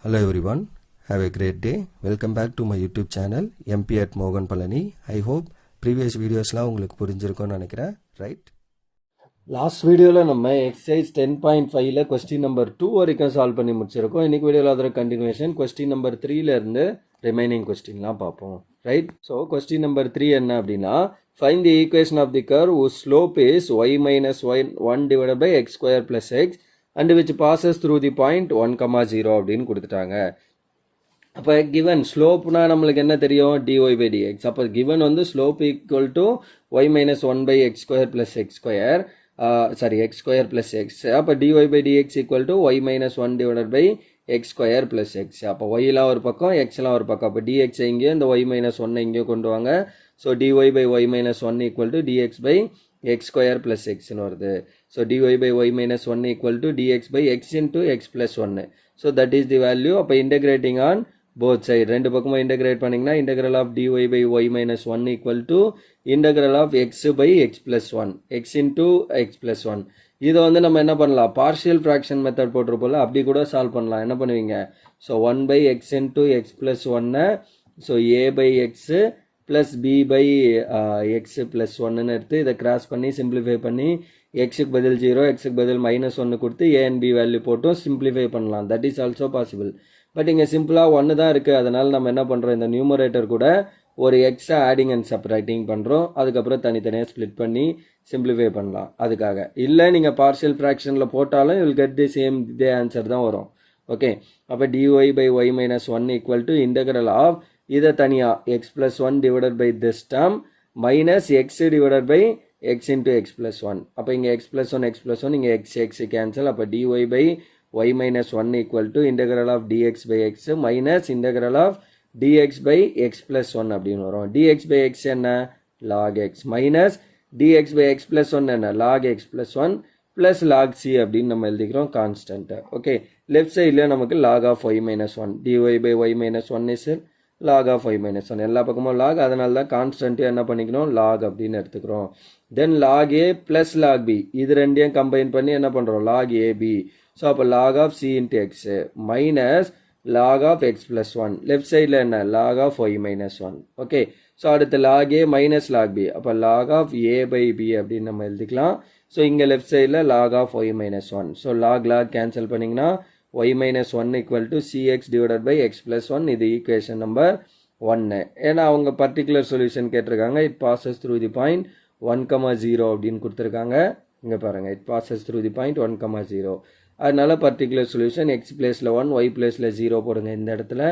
Hello everyone, have a great day. Welcome back to my YouTube channel MP at Mogan Palani. I hope previous videosலாம் உங்களுக்கு புரிஞ்சிருக்கும்னு நினைக்கிறேன், right? Last வீடியோவில் நம்ம exercise 10.5ல question number 2 வரைக்கும் solve பண்ணி முடிச்சிருக்கோம். இன்னைக்கு வீடியோவில் அதோட கண்டினியூஷன் கொஸ்டின் நம்பர் 3லேருந்து ரிமைனிங் கொஸ்டின்லாம் பார்ப்போம், ரைட்? ஸோ கொஸ்டின் நம்பர் 3 என்ன அப்படின்னா, find the equation of the curve whose slope is y minus 1 divided by x square plus x and which passes through the point 1,0 அப்படின்னு கொடுத்துட்டாங்க. அப்போ given ஸ்லோப்னா நம்மளுக்கு என்ன தெரியும், dy by dx. அப்போ given வந்து slope equal to y minus 1 by x square plus x square, x square plus x. அப்போ dy by dx equal to y minus 1 divided by x square plus x. அப்போ yலாம் ஒரு பக்கம், xலாம் ஒரு பக்கம். அப்போ dx இங்கே, இந்த y minus 1 இங்கே கொண்டு வாங்க. So dy by y minus 1 equal to dx by x square plus xன்னு வருது. So dy by y minus 1 equal to dx by x into x plus 1. So that is the value. அப்போ integrating on both side, ரெண்டு பக்கமும் integrate பண்ணிங்கன்னா integral of dy by y minus 1 equal to integral of x by x plus 1, x into x plus 1. இதை வந்து நம்ம என்ன பண்ணலாம், partial fraction method போட்டிருப்போம்ல, அப்படி கூட சால்வ் பண்ணலாம். என்ன பண்ணுவீங்க, so 1 by x into x plus 1, so a by x plus b by x plus 1 எடுத்து இதை கிராஸ் பண்ணி சிம்பிளிஃபை பண்ணி எக்ஸுக்கு பதில் 0, எக்ஸுக்கு பதில் -1 கொடுத்து a and b வேல்யூ போட்டும் சிம்பிளிஃபை பண்ணலாம். That is also possible. But இங்கே சிம்பிளாக 1 தான் இருக்குது. அதனால் நம்ம என்ன பண்ணுறோம், இந்த நியூமரேட்டர் கூட ஒரு எக்ஸை ஆடிங் அண்ட் செப்பரேட்டிங் பண்ணுறோம். அதுக்கப்புறம் தனித்தனியாக ஸ்ப்ளிட் பண்ணி சிம்பிளிஃபை பண்ணலாம். அதுக்காக இல்லை, நீங்கள் பார்ஷியல் ஃப்ராக்ஷனில் போட்டாலும் வில் கெட் தி சேம் இதே ஆன்சர் தான் வரும். ஓகே, அப்போ dy by y minus 1 equal to integral of இதை தனியாக x plus 1 divided by this term minus x divided by x into x plus 1. அப்போ இங்கே x plus 1 x plus 1, இங்கே x cancel. அப்போ dy by y minus 1 equal to integral of dx by x minus integral of dx by x plus 1 அப்படின்னு வரும். dx by x என்ன, log x, minus dx by x plus 1 என்ன, log x plus 1 plus log c அப்படின்னு நம்ம எழுதிக்கிறோம் constant. Okay, left சைடில் நமக்கு log of y minus 1, dy by y minus 1 is log of y minus 1. எல்லா பக்கமும் log, அதனால தான் கான்ஸ்டன்ட் என்ன பண்ணிக்கணும், log அப்படின்னு எடுத்துக்கிறோம். தென் log a plus log b, இது ரெண்டையும் கம்பைன் பண்ணி என்ன பண்ணுறோம், log ab. ஸோ அப்போ log of c into x minus log of x plus 1. Left சைடில் என்ன, log of y minus 1. Okay, so அடுத்து log a minus log b, அப்போ log of a by b அப்படின்னு நம்ம எழுதிக்கலாம். ஸோ இங்கே left சைடில் log of y minus 1. So log cancel பண்ணிங்கன்னா y minus 1 equal to cx divided by x plus 1. இது equation number 1. ஏன்னா அவங்க பர்டிகுலர் சொல்யூஷன் கேட்டிருக்காங்க. It bosses through the point 1,0 அப்படின்னு கொடுத்துருக்காங்க. இங்கே பாருங்கள், it bosses through the point 1,0. அதனால பர்டிகுலர் சொல்யூஷன் x பிளேஸில் 1, y பிளேஸில் 0 போடுங்க இந்த இடத்துல.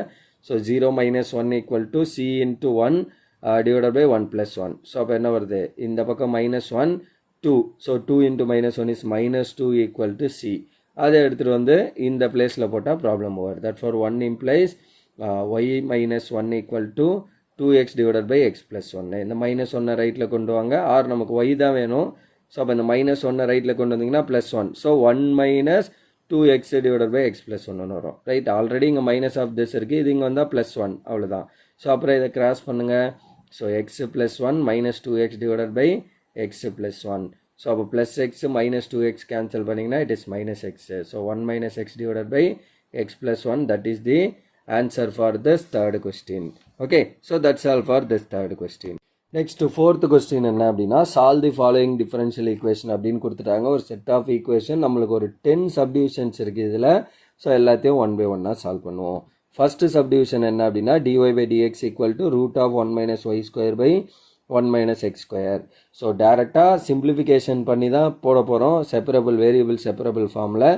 So 0 minus 1 equal to c into 1 divided by 1 plus 1. So அப்போ என்ன வருது, இந்த பக்கம் -1 2. So 2 into -1 is -2 equal to c. அதை எடுத்துகிட்டு வந்து இந்த பிளேஸில் போட்டால் problem over. That for 1 implies y minus 1 equal to 2x divided by x plus 1. இந்த -1 ரைட்டில் கொண்டு வாங்க, ஆர் நமக்கு y தான் வேணும். ஸோ அப்போ இந்த -1 ரைட்டில் கொண்டு வந்தீங்கன்னா +1. So 1 minus 2x divided by x plus 1 வரும். ரைட், ஆல்ரெடி இங்கே மைனஸ் ஆஃப் திஸ் இருக்குது, இது இங்கே வந்தால் +1, அவ்வளோதான். ஸோ அப்புறம் இதை கிராஸ் பண்ணுங்கள். So x plus 1 minus 2x divided by x plus 1. So அப்போ plus x minus 2x cancel பண்ணிங்கன்னா it is minus x. So 1 minus x divided by x plus 1, that is the answer for this third question. Okay, so that's all for this third question. Next fourth question என்ன அப்படின்னா, solve the following differential equation அப்படின்னு கொடுத்துட்டாங்க. ஒரு set of equation, நம்மளுக்கு ஒரு 10 subdivisions இருக்குது இதில். So எல்லாத்தையும் 1 by 1 சால்வ் பண்ணுவோம். ஃபர்ஸ்ட் சப்டிவிஷன் என்ன அப்படின்னா, dy by dx equal to root of 1 minus y square by 1 minus x square. So டேரெக்டாக சிம்பிளிஃபிகேஷன் பண்ணி தான் போட போகிறோம் செப்பரபிள் வேரியபிள் செப்பரபிள் ஃபார்மில்.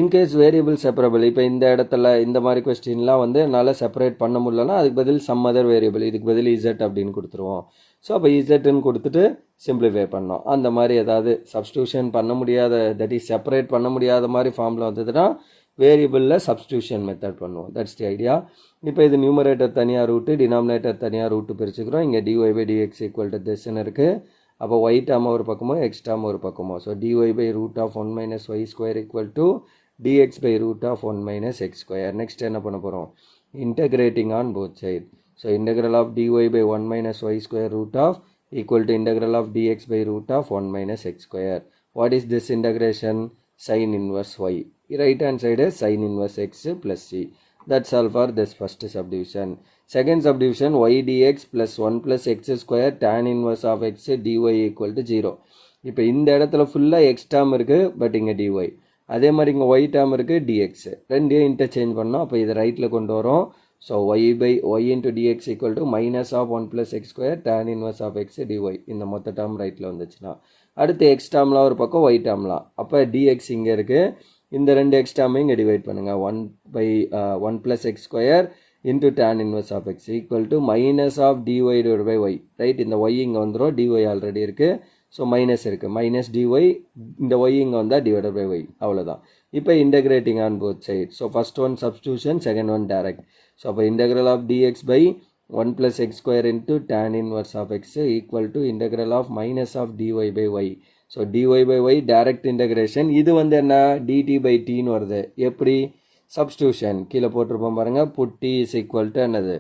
இன்கேஸ் வேரியபிள் செப்பரபிள், இப்போ இந்த இடத்துல இந்த மாதிரி கொஸ்டின்லாம் வந்து என்னால் செப்பரேட் பண்ண முடியலன்னா அதுக்கு பதில் சம் அதர் வேரியபிள், இதுக்கு பதில் z அப்படின்னு கொடுத்துருவோம். ஸோ அப்போ இசட்னு கொடுத்துட்டு சிம்பிளிஃபை பண்ணோம். அந்த மாதிரி ஏதாவது சப்ஸ்டியூஷன் பண்ண முடியாத, தட் இஸ் செப்பரேட் பண்ண முடியாத மாதிரி ஃபார்மில் வந்ததுன்னா வேரியபிளில் சப்ஸ்டியூஷன் மெத்தட் பண்ணுவோம். That's the idea. இப்போ இது நியூமரேட்டர் தனியாக ரூட்டு, டினாமினேட்டர் தனியாக ரூட்டு பிரிச்சுக்கிறோம். இங்கே dy by dx equal to this-ன்னு இருக்குது. அப்போ y டேர்ம் ஒரு பக்கமோ x டேர்ம் ஒரு பக்கமோ. So dy by root of 1 minus y square equal to dx by root of 1 minus x square. Next என்ன பண்ண போகிறோம், integrating on both side. So integral of dy by 1 minus y square root of equal to integral of dx by root of 1 minus x square. What is this integration? Sin inverse y. Right hand side is sin inverse x plus c. That's all for this first subdivision. Second subdivision, y dx plus 1 plus x square tan inverse of x dy equal to 0. இப்போ இந்த இடத்துல ஃபுல்லாக X term இருக்குது, but இங்கே dy. அதே மாதிரி இங்கே Y term இருக்குது, dx. ரெண்டையும் இன்டர்சேஞ்ச் பண்ணோம். அப்போ இதை ரைட்டில் கொண்டு வரோம். So y into dx equal to minus of 1 plus x square tan inverse of x dy. இந்த மொத்த டேர்ம் ரைட்டில் வந்துச்சுன்னா அடுத்து எக்ஸ் டேர்ம்லாம் ஒரு பக்கம் ஒய் டேர்ம்லாம். அப்போ dx இங்கே இருக்குது. இந்த ரெண்டு எக்ஸ் டேர்மையும் இங்கே டிவைட் பண்ணுங்கள். 1 plus x square into tan inverse of x equal to minus of dy divided by y. Right, இந்த y இங்கே வந்துடும், dy ஆல்ரெடி இருக்குது. ஸோ மைனஸ் இருக்குது, மைனஸ் dy, இந்த y இங்கே வந்தால் டிவைடட் பை y, அவ்வளோதான். இப்போ integrating on both side. So first one substitution, second one direct. So அப்போ integral of dx by 1 plus x square into tan inverse of x equal to integral of minus of dy by y. So dy by y direct integration. இது வந்து என்ன, dt by tன்னு வருது. எப்படி, substitution கீழே போட்டிருப்போம் பாருங்கள். Put t is equal to என்னது,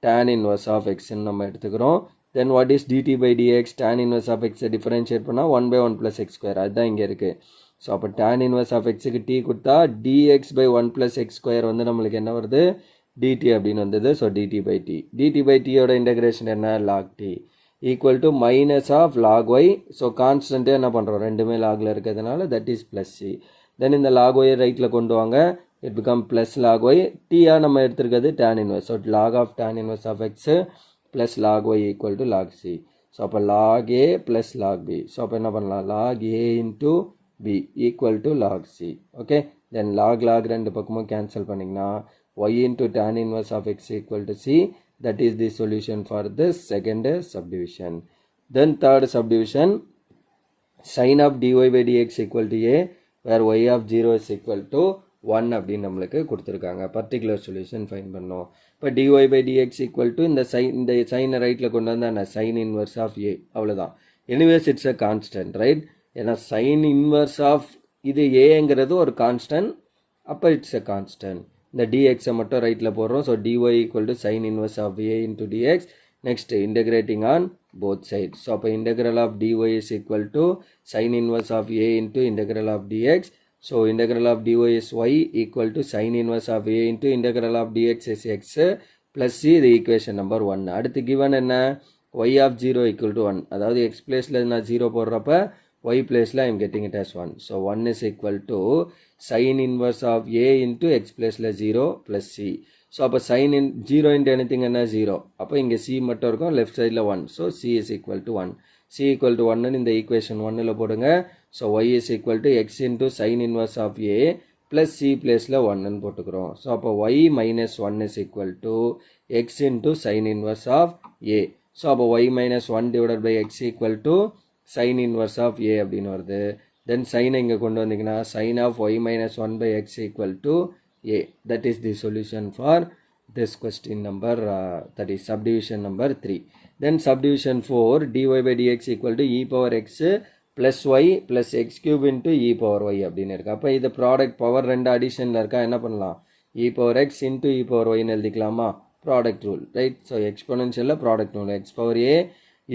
tan inverse of xன்னு நம்ம எடுத்துக்கிறோம். Then what is dt by dx, tan inverse of x differentiate பண்ணால் 1 by 1 plus x square, அதுதான் இங்கே இருக்குது. ஸோ அப்போ tan inverse of xக்கு t கொடுத்தா dx by 1 plus x square வந்து நம்மளுக்கு என்ன வருது, dt அப்படின்னு வந்தது. So dt by t, dt by tயோட இன்டகிரேஷன் என்ன, log t equal to minus of log y. So கான்ஸ்டன்ட்டே என்ன பண்ணுறோம், ரெண்டுமே லாகில் இருக்கிறதுனால that is plus c. Then இந்த log y ரைட்டில் கொண்டு வாங்க, it become plus log y. டீயாக நம்ம எடுத்துருக்கிறது tan inverse. So log of tan inverse of x plus log y equal to log c. So அப்போ log a plus log b. So அப்போ என்ன பண்ணலாம், log a into b equal to log c. Okay, then log ரெண்டு பக்கமும் cancel பண்ணிங்கன்னா y into tan inverse of x equal to c. That is the solution for this second subdivision. Then third subdivision, sin of dy by dx equal to a, where y of 0 is equal to 1 அப்படின்னு நம்மளுக்கு கொடுத்துருக்காங்க. Particular solution fine பண்ணோம். இப்போ dy by dx equal to இந்த சைனை ரைட்டில் கொண்டு வந்தால் சைன் இன்வர்ஸ் ஆஃப் a, அவ்வளோதான். Anyways it's a constant, right. ஏன்னா சைன் இன்வர்ஸ் ஆஃப் இது ஏங்கிறது ஒரு கான்ஸ்டன்ட், அப்போ இட்ஸ் அ கான்ஸ்டன்ட். இந்த dxஐ மட்டும் ரைட்டில் போடுறோம். So dy equal to sin inverse of a into dx. Next integrating on both side. So அப்போ integral of dy is equal to sin inverse of a into integral of dx. So integral of dy is y equal to sin inverse of a into integral of dx is x plus c. இது equation number 1. அடுத்து given என்ன, y of 0 equal to 1. அதாவது x பிளேஸில் நான் 0 போடுறப்ப y பிளேஸில் I am getting it as 1. So 1 is equal to sin inverse of a into x பிளேஸில் 0 plus c. So அப்போ sin 0 into anything என்ன 0. அப்போ இங்கே c மட்டும் இருக்கும், லெஃப்ட் சைடில் 1. So c is equal to 1. c equal to 1 இந்த equation 1ல் போடுங்க. So y is equal to x into sin inverse of a plus c பிளேஸில் 1ன்னு போட்டுக்கிறோம். ஸோ அப்போ y minus 1 is equal to x into sin inverse of a. So அப்போ y minus 1 divided by x equal to sin inverse of a அப்படின்னு வருது. தென் சைனை இங்கே கொண்டு வந்தீங்கன்னா sin of y minus 1 by x equal to a. That is the solution for this question number, that is subdivision number 3. Then subdivision 4, dy by dx equal to e power x plus y plus x cube into e power y அப்படின்னு இருக்கு. அப்போ இது product power ரெண்டு அடிஷனில் இருக்கா, என்ன பண்ணலாம், e power x into e power yன்னு எழுதிக்கலாமா, ப்ராடக்ட் ரூல், ரைட். ஸோ எக்ஸ்பொனன்ஷியலில் product rule, x power a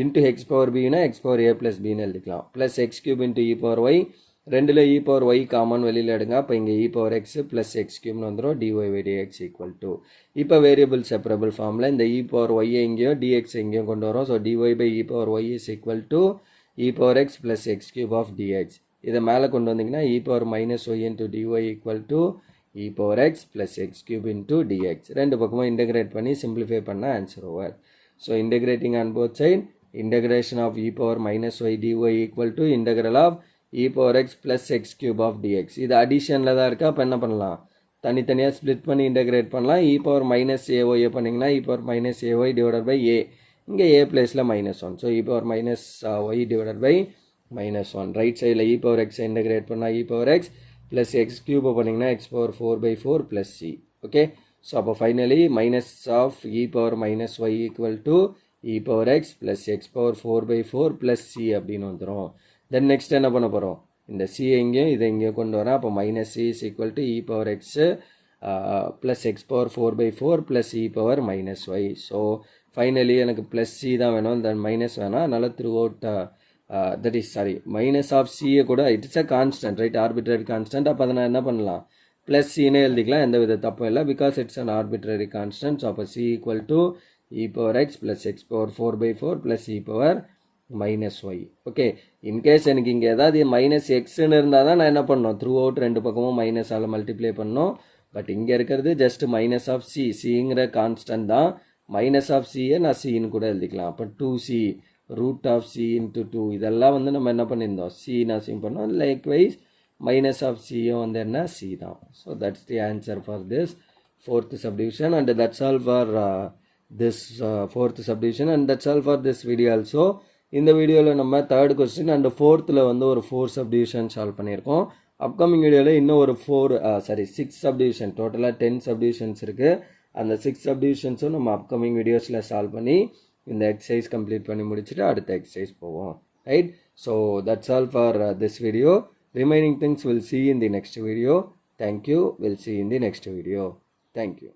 into x power bனா x power a plus bன்னு எழுதிக்கலாம். Plus x cube into e power y, ரெண்டில் e power y காமன் வெளியில் எடுங்க. அப்போ இங்கே e power x plus x cubeன்னு வந்துடும். dy by dx equal to, இப்போ வேரியபிள் செப்பரபிள் ஃபார்மில் இந்த e power y எங்கேயும் dx எங்கேயும் கொண்டு வரோம். So dy by e power y is equal to e power x plus x cube of dx. இதை மேலே கொண்டு வந்தீங்கன்னா e power minus y into dy equal to e power x plus x cube into dx. ரெண்டு பக்கமும் integrate பண்ணி simplify பண்ண answer over. So integrating on both side, integration of e power minus y dy equal to integral of e power x plus x cube of dx. இது அடிஷனில் தான் இருக்கா. அப்போ என்ன பண்ணலாம், தனித்தனியாக ஸ்ப்ளிட் பண்ணி இன்டகிரேட் பண்ணலாம். e power minus ay பண்ணிங்கன்னா e power minus ay divided by a, இங்கே a பிளேஸில் -1. So e power minus y divided by -1. Right சைடில் e power x இன்டகிரேட் பண்ணால் e power x plus x cube பண்ணிங்கன்னா x power 4/4 plus c. Okay, so அப்போ finally minus of e power minus y equal to e power x plus x power 4/4 plus c அப்படின்னு வந்துடும். Then next என்ன பண்ண போகிறோம், இந்த c எங்கேயும் இதை எங்கேயும் கொண்டு வரேன். அப்போ minus c is equal to e power x plus x power 4/4 plus e power minus y. So finally எனக்கு ப்ளஸ் c தான் வேணும், தென் மைனஸ் வேணாம். அதனால் throughout that is sorry minus of சியை கூட it's a constant, right, arbitrary constant. அப்போ அதை நான் என்ன பண்ணலாம், ப்ளஸ் சின்னு எழுதிக்கலாம், எந்த வித தப்பும் இல்லை, because it's an arbitrary constant. So அப்போ c equal to e power x plus x power 4/4 plus e power minus y. Okay, in case எனக்கு இங்கே ஏதாவது மைனஸ் எக்ஸ்ன்னு இருந்தால் தான் நான் என்ன பண்ணணும், த்ரூ அவுட் ரெண்டு பக்கமும் மைனஸால் மல்டிப்ளை பண்ணணும். பட் இங்கே இருக்கிறது ஜஸ்ட் மைனஸ் ஆஃப் சி, சிங்கிற கான்ஸ்டன்ட் தான். மைனஸ் ஆஃப் சியை நான் சின்னு கூட எழுதிக்கலாம். அப்போ 2c root of C into 2, இதெல்லாம் வந்து நம்ம என்ன பண்ணியிருந்தோம், சி நான் சிம் பண்ணோம். லைக்வைஸ் மைனஸ் ஆஃப் சியும் வந்து என்ன, சி தான். So that's the answer for this fourth subdivision, and that's all for this fourth subdivision, and that's all for this video also. இந்த வீடியோவில் நம்ம தேர்ட் கொஸ்டின் அண்ட் ஃபோர்த்தில் வந்து ஒரு 4 சப்டிவிஷன் சால்வ் பண்ணியிருக்கோம். Upcoming வீடியோவில் இன்னும் ஒரு 6 சப்டிவிஷன், டோட்டலாக 10 சப்டிவிஷன்ஸ் இருக்குது. அந்த 6 சப்டிவிஷன்ஸும் நம்ம அப்கமிங் வீடியோஸில் சால்வ் பண்ணி இந்த எக்ஸசைஸ் கம்ப்ளீட் பண்ணி முடிச்சுட்டு அடுத்த எக்ஸசைஸ் போவோம். Right, so that's all for this video. Remaining things will see in the next video. Thank you. We'll see in the next video. Thank you.